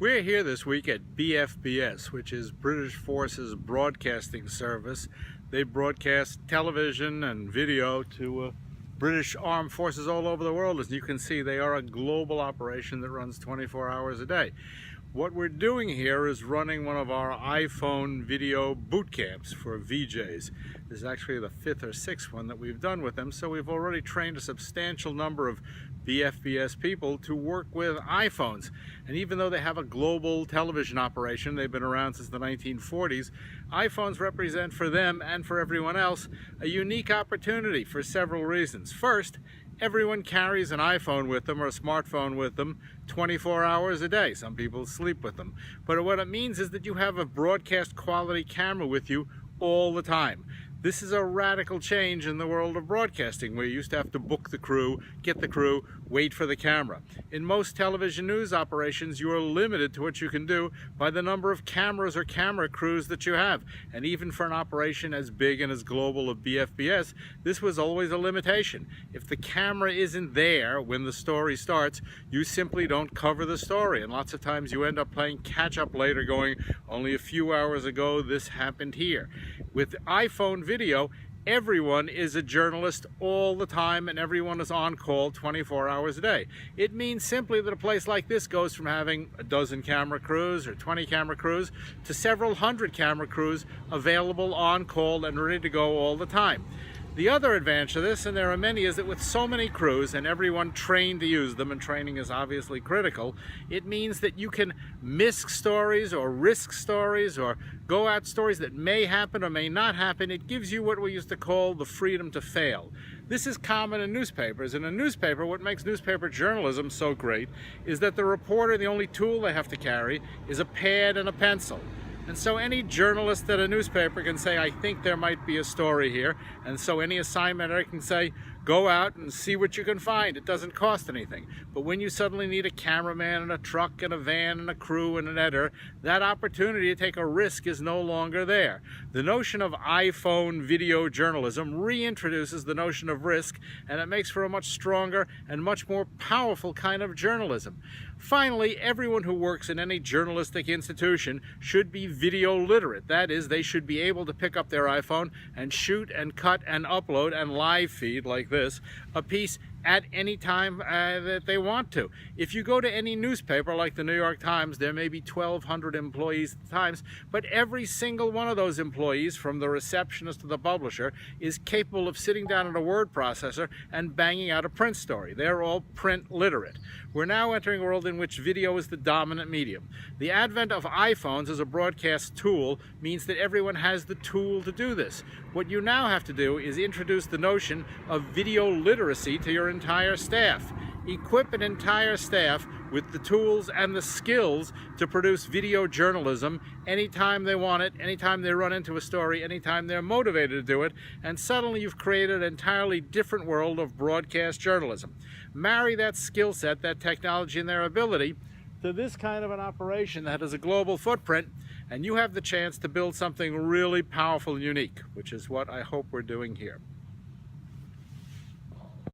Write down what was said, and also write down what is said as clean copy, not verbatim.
We're here this week at BFBS, which is British Forces Broadcasting Service. They broadcast television and video to British armed forces all over the world. As you can see, they are a global operation that runs 24 hours a day. What we're doing here is running one of our iPhone video boot camps for VJs. This is actually the 5th or 6th one that we've done with them, so we've already trained a substantial number of BFBS people to work with iPhones. And even though they have a global television operation, they've been around since the 1940s, iPhones represent for them and for everyone else a unique opportunity for several reasons. First, everyone carries an iPhone with them or a smartphone with them 24 hours a day. Some people sleep with them. But what it means is that you have a broadcast quality camera with you all the time. This is a radical change in the world of broadcasting, where you used to have to book the crew, get the crew, wait for the camera. In most television news operations, you are limited to what you can do by the number of cameras or camera crews that you have. And even for an operation as big and as global as BFBS, this was always a limitation. If the camera isn't there when the story starts, you simply don't cover the story. And lots of times you end up playing catch up later, going, only a few hours ago this happened here. With iPhone video, everyone is a journalist all the time, and everyone is on call 24 hours a day. It means simply that a place like this goes from having a dozen camera crews or 20 camera crews to several hundred camera crews available on call and ready to go all the time. The other advantage of this, and there are many, is that with so many crews and everyone trained to use them, and training is obviously critical, it means that you can miss stories or risk stories or go at stories that may happen or may not happen. It gives you what we used to call the freedom to fail. This is common in newspapers. In a newspaper, what makes newspaper journalism so great is that the reporter, the only tool they have to carry is a pad and a pencil. And so any journalist at a newspaper can say, I think there might be a story here. And so any assignment editor can say, go out and see what you can find. It doesn't cost anything. But when you suddenly need a cameraman and a truck and a van and a crew and an editor, that opportunity to take a risk is no longer there. The notion of iPhone video journalism reintroduces the notion of risk, and it makes for a much stronger and much more powerful kind of journalism. Finally, everyone who works in any journalistic institution should be video literate. That is, they should be able to pick up their iPhone and shoot and cut and upload and live feed like this a piece at any time that they want to. If you go to any newspaper like the New York Times, there may be 1,200 employees at times, but every single one of those employees, from the receptionist to the publisher, is capable of sitting down at a word processor and banging out a print story. They're all print literate. We're now entering a world in which video is the dominant medium. The advent of iPhones as a broadcast tool means that everyone has the tool to do this. What you now have to do is introduce the notion of video literacy to your entire staff. Equip an entire staff with the tools and the skills to produce video journalism anytime they want it, anytime they run into a story, anytime they're motivated to do it, and suddenly you've created an entirely different world of broadcast journalism. Marry that skill set, that technology, and their ability to this kind of an operation that has a global footprint, and you have the chance to build something really powerful and unique, which is what I hope we're doing here.